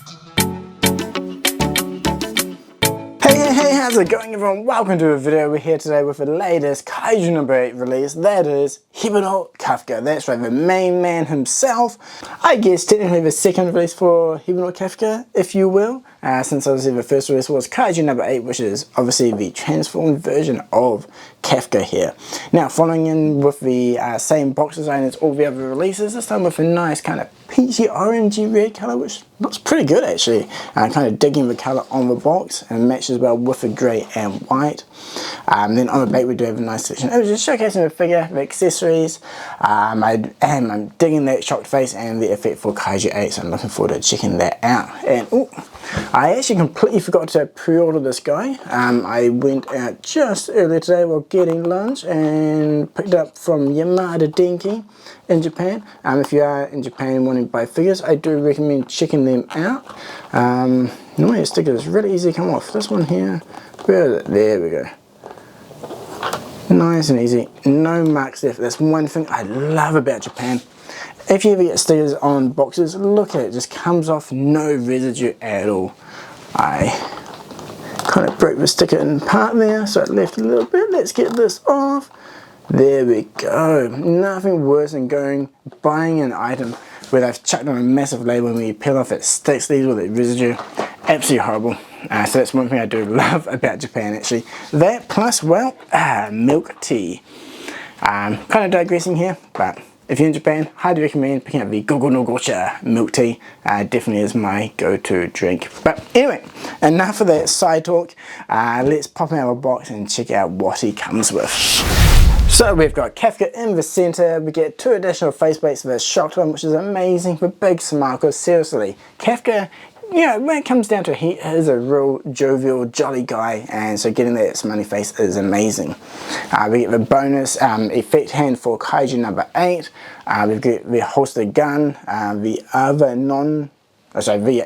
Hey, how's it going everyone? Welcome to a video. We're here today with the latest Kaiju No. 8 release, that is Hibino Kafka. That's right, the main man himself. I guess technically the second release for Hibino Kafka, if you will, since obviously the first release was Kaiju No. 8, which is obviously the transformed version of Kafka here. Now, following in with the same box design as all the other releases, this time with a nice kind of peachy orangey red colour, which looks pretty good actually. Kind of digging the colour on the box and matches well with the grey and white. Then on the back we do have a nice section. It was just showcasing the figure, the accessories. I'm digging that shocked face and the effect for Kaiju 8, so I'm looking forward to checking that out. And I actually completely forgot to pre-order this guy. I went out just earlier today while getting lunch and picked it up from Yamada Denki in Japan. If you are in Japan and wanting to buy figures, I do recommend checking them out. Normally a sticker is really easy to come off. This one here, where is it? There we go. Nice and easy, no marks left. That's one thing I love about Japan. If you ever get stickers on boxes, look at it, it just comes off, no residue at all. I kind of broke the sticker in part there, so it left a little bit. Let's get this off. There we go. Nothing worse than buying an item where they've chucked on a massive label and when you peel off it sticks these with the residue. Absolutely horrible. So that's one thing I do love about Japan actually. That plus, well, milk tea. Kind of digressing here, but if you're in Japan, highly recommend picking up the Gogo no Gocha milk tea. Definitely is my go-to drink. But anyway, enough of that side talk. Let's pop him out of a box and check out what he comes with. So we've got Kafka in the centre. We get 2 additional faceplates for the shocked one, which is amazing for big smile, because seriously, Kafka, you know, when it comes down to it, he is a real jovial, jolly guy, and so getting that smiley face is amazing. We get the bonus effect hand for Kaiju No. 8. We've got the holster gun, the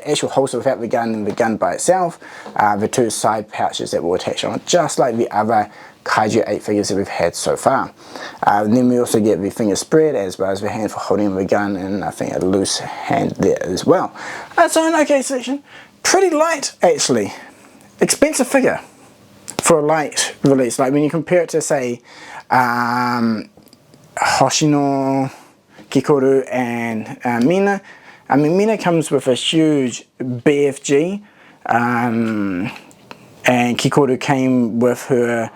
actual holster without the gun and the gun by itself, the 2 side pouches that will attach on, just like the other Kaiju 8 figures that we've had so far. And then we also get the finger spread as well as the hand for holding the gun, and I think a loose hand there as well. So an okay section. Pretty light actually. Expensive figure for a light release. Like when you compare it to say Hoshino, Kikoru and Mina. I mean, Mina comes with a huge BFG and Kikoru came with her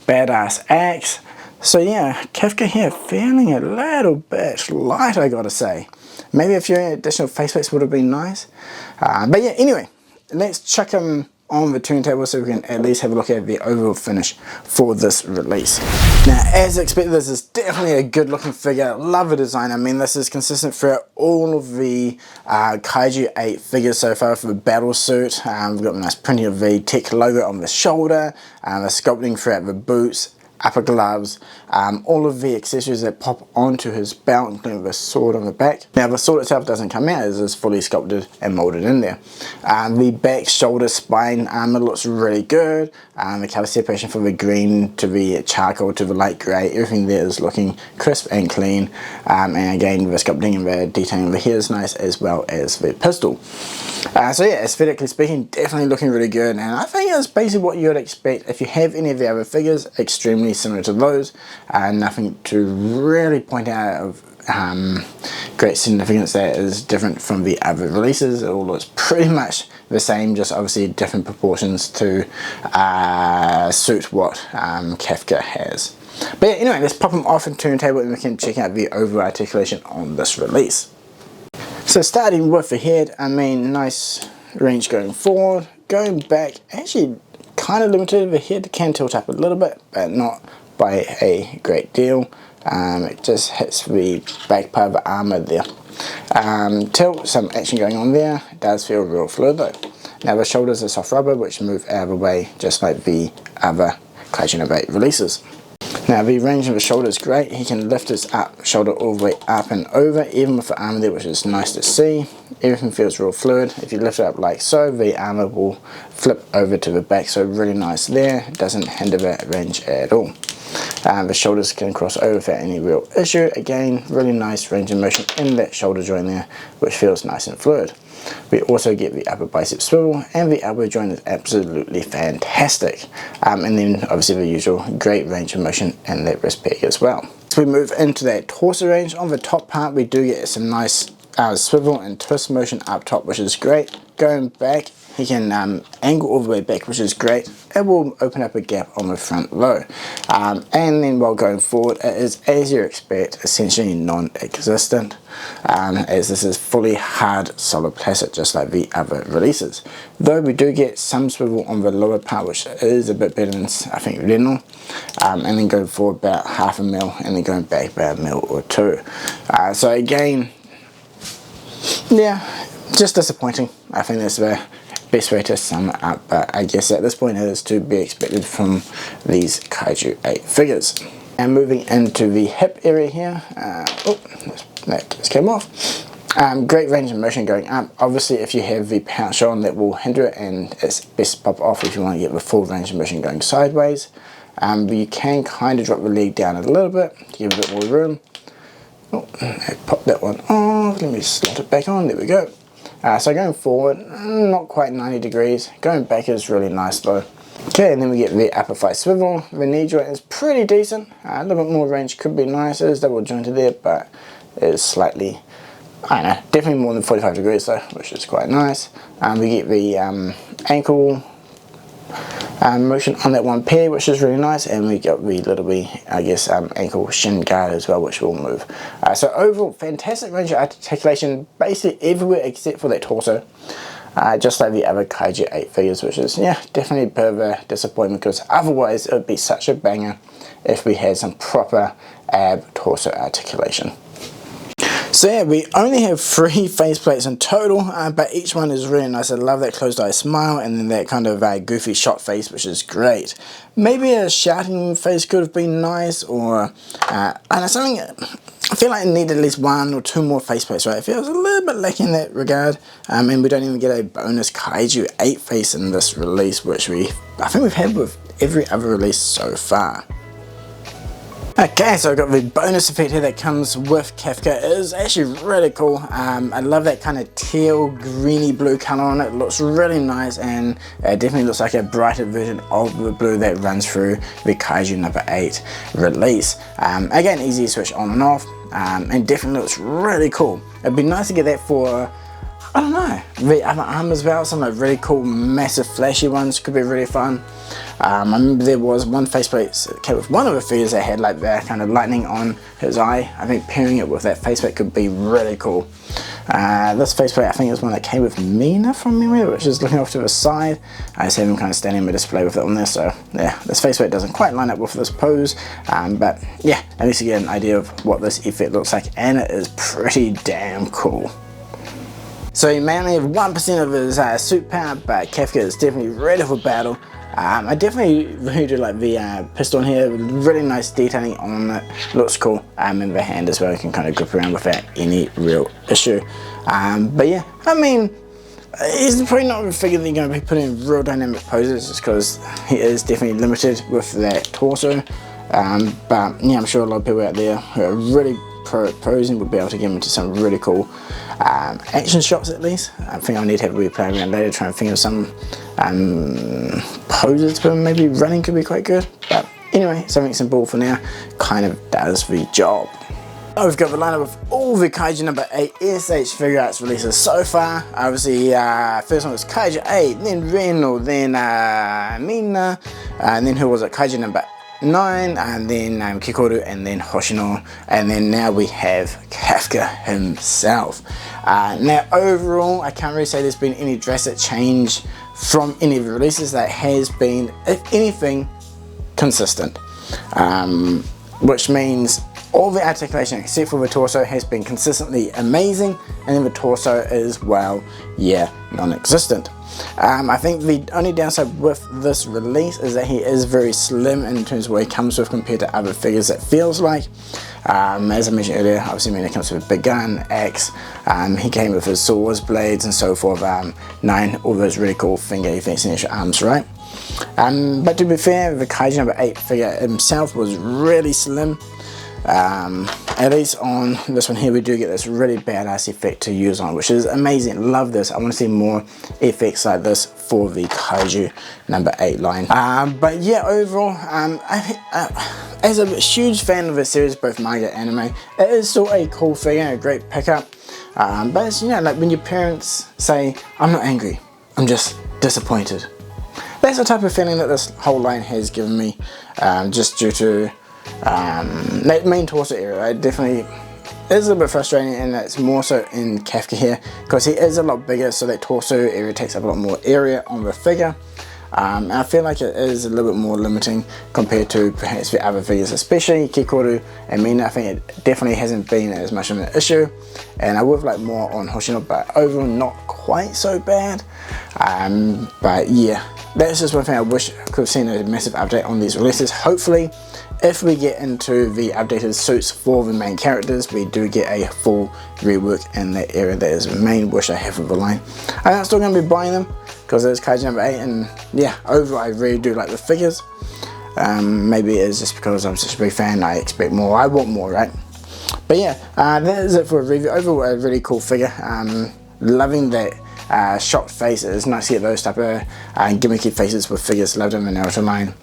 badass axe. So yeah, Kafka here feeling a little bit light, I gotta say. Maybe a few additional faceplates would have been nice. But yeah, anyway, let's chuck him on the turntable so we can at least have a look at the overall finish for this release. Now, as expected, this is definitely a good looking figure. Love the design. I mean, this is consistent throughout all of the Kaiju 8 figures so far for the battle suit. We've got a nice printing of the tech logo on the shoulder, the sculpting throughout the boots, upper gloves, all of the accessories that pop onto his belt, including the sword on the back. Now the sword itself doesn't come out, it is fully sculpted and molded in there. The back, shoulder, spine armor looks really good. The colour separation from the green to the charcoal to the light grey, everything there is looking crisp and clean. And again, the sculpting and the detailing of the hair is nice, as well as the pistol. So yeah, aesthetically speaking, definitely looking really good, and I think it's basically what you would expect if you have any of the other figures. Extremely similar to those, nothing to really point out of great significance that is different from the other releases. It all looks pretty much the same, just obviously different proportions to suit what Kafka has. But yeah, anyway, let's pop them off and turntable and we can check out the overall articulation on this release. So starting with the head, I mean, nice range going forward. Going back, actually kind of limited. The head can tilt up a little bit, but not by a great deal. It just hits the back part of the armor there. Tilt, some action going on there. It does feel real fluid though. Now the shoulders are soft rubber, which move out of the way, just like the other Kaiju No. 8 releases. Now the range of the shoulder is great. He can lift his shoulder all the way up and over, even with the armor there, which is nice to see. Everything feels real fluid. If you lift it up like so, the armor will flip over to the back, so really nice there. It doesn't hinder that range at all. The shoulders can cross over without any real issue. Again, really nice range of motion in that shoulder joint there, which feels nice and fluid. We also get the upper bicep swivel, and the elbow joint is absolutely fantastic. And then obviously the usual great range of motion and that wrist peg as well. So we move into that torso range. On the top part we do get some nice swivel and twist motion up top, which is great. Going back, he can angle all the way back, which is great. It will open up a gap on the front low. And then while going forward, it is, as you expect, essentially non-existent, as this is fully hard solid plastic, just like the other releases. Though we do get some swivel on the lower part, which is a bit better than, I think, original. And then going forward about 1/2 mil, and then going back about 1 mil or 2. So again, yeah, just disappointing. I think that's the best way to sum it up, but I guess at this point it is to be expected from these Kaiju 8 figures. And moving into the hip area here, that just came off. Great range of motion going up. Obviously if you have the pouch on, that will hinder it, and it's best to pop off if you want to get the full range of motion going sideways. But you can kind of drop the leg down a little bit to give a bit more room. Pop that one off, let me slot it back on, there we go. So going forward, not quite 90 degrees, going back is really nice though. Okay, and then we get the upper thigh swivel. The knee joint is pretty decent, a little bit more range could be nice. It is double jointed there, but it is slightly, I don't know, definitely more than 45 degrees though, which is quite nice. We get the ankle motion on that one pair, which is really nice, and we got the little bit, I guess, ankle shin guard as well, which will move. So overall, fantastic range of articulation, basically everywhere except for that torso, just like the other Kaiju 8 figures, which is, yeah, definitely a bit of a disappointment, because otherwise it would be such a banger if we had some proper ab torso articulation. So yeah, we only have 3 faceplates in total, but each one is really nice. I love that closed eye smile, and then that kind of goofy shot face, which is great. Maybe a shouting face could have been nice, or I don't know, something. I feel like I need at least 1 or 2 more faceplates, right? It feels a little bit lacking in that regard, and we don't even get a bonus Kaiju 8 face in this release, which I think we've had with every other release so far. Okay, so I've got the bonus effect here that comes with Kafka. It is actually really cool. I love that kind of teal, greeny blue color on it. It looks really nice, and it definitely looks like a brighter version of the blue that runs through the Kaiju number 8 release. Again, easy to switch on and off, and definitely looks really cool. It'd be nice to get that for, I don't know, the other arm as well. Some like really cool, massive, flashy ones could be really fun. I remember there was one faceplate that came with one of the figures that had like that kind of lightning on his eye. I think pairing it with that faceplate could be really cool. This faceplate, I think, is one that came with Mina from memory, which is looking off to the side. I just have him kind of standing in the display with it on there, so yeah, this faceplate doesn't quite line up with this pose, but yeah, at least you get an idea of what this effect looks like, and it is pretty damn cool. So you may only have 1% of his suit power, but Kafka is definitely ready for battle. I definitely really do like the pistol here, really nice detailing on it, looks cool, and the hand as well, you can kind of grip around without any real issue. But yeah, I mean, he's probably not a figure that you're going to be putting in real dynamic poses, just because he is definitely limited with that torso. But yeah, I'm sure a lot of people out there who are really posing would be able to get him into some really cool action shots at least. I think I'll need to have a wee play around later, try and think of some poses, but maybe running could be quite good. But anyway, something simple for now kind of does the job. We've got the lineup of all the Kaiju number 8 S.H.Figuarts releases so far. Obviously, first one was Kaiju 8, then Reno, then Mina, and then who was it? Kaiju number 9, and then Kikoru, and then Hoshino, and then now we have Kafka himself. Now overall, I can't really say there's been any drastic change from any of the releases. That has been, if anything, consistent, which means all the articulation except for the torso has been consistently amazing, and then the torso is, well, yeah, non-existent. I think the only downside with this release is that he is very slim in terms of what he comes with compared to other figures, it feels like. As I mentioned earlier, obviously Mina comes with a big gun, axe, he came with his swords, blades and so forth, 9, all those really cool finger effects and extra arms, right? But to be fair, the Kaiju number 8 figure himself was really slim. at least on this one here, we do get this really badass effect to use on, which is amazing. Love this. I want to see more effects like this for the Kaiju number 8 line. But yeah, overall, as a huge fan of the series, both manga and anime, it is still a cool figure, a great pickup. But it's, you know, like when your parents say, I'm not angry, I'm just disappointed. That's the type of feeling that this whole line has given me, just due to that main torso area. It definitely is a little bit frustrating, and it's more so in Kafka here because he is a lot bigger, so that torso area takes up a lot more area on the figure. And I feel like it is a little bit more limiting compared to perhaps the other figures, especially Kikoru and Mina. I think it definitely hasn't been as much of an issue, and I would like more on Hoshino, but overall not quite so bad. But yeah, that's just one thing I wish I could have seen a massive update on these releases. Hopefully, if we get into the updated suits for the main characters, we do get a full rework in that area. That is the main wish I have of the line. I'm still going to be buying them because it's Kaiju number 8, and yeah, overall I really do like the figures. Maybe it's just because I'm such a big fan, I expect more, I want more, right? But yeah, that is it for a review. Overall, a really cool figure. Loving that shocked face. It's nice to get those type of gimmicky faces with figures. Loved them in the Naruto line,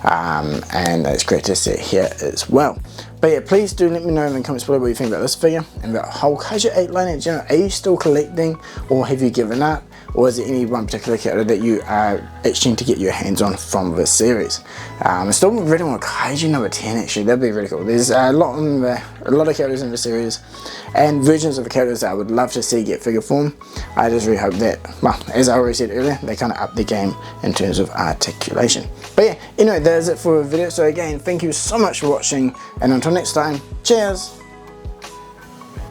and it's great to see it here as well. But yeah, please do let me know in the comments below what you think about this figure and the whole Kaiju 8 line in general. Are you still collecting, or have you given up? Or is there any one particular character that you are itching to get your hands on from this series? I'm still ready on Kaiju number 10 actually. That'd be really cool. There's a lot of characters in the series and versions of the characters that I would love to see get figure form. I just really hope that, well, as I already said earlier, they kind of up the game in terms of articulation. But yeah, anyway, that is it for the video. So again, thank you so much for watching, and until next time, cheers!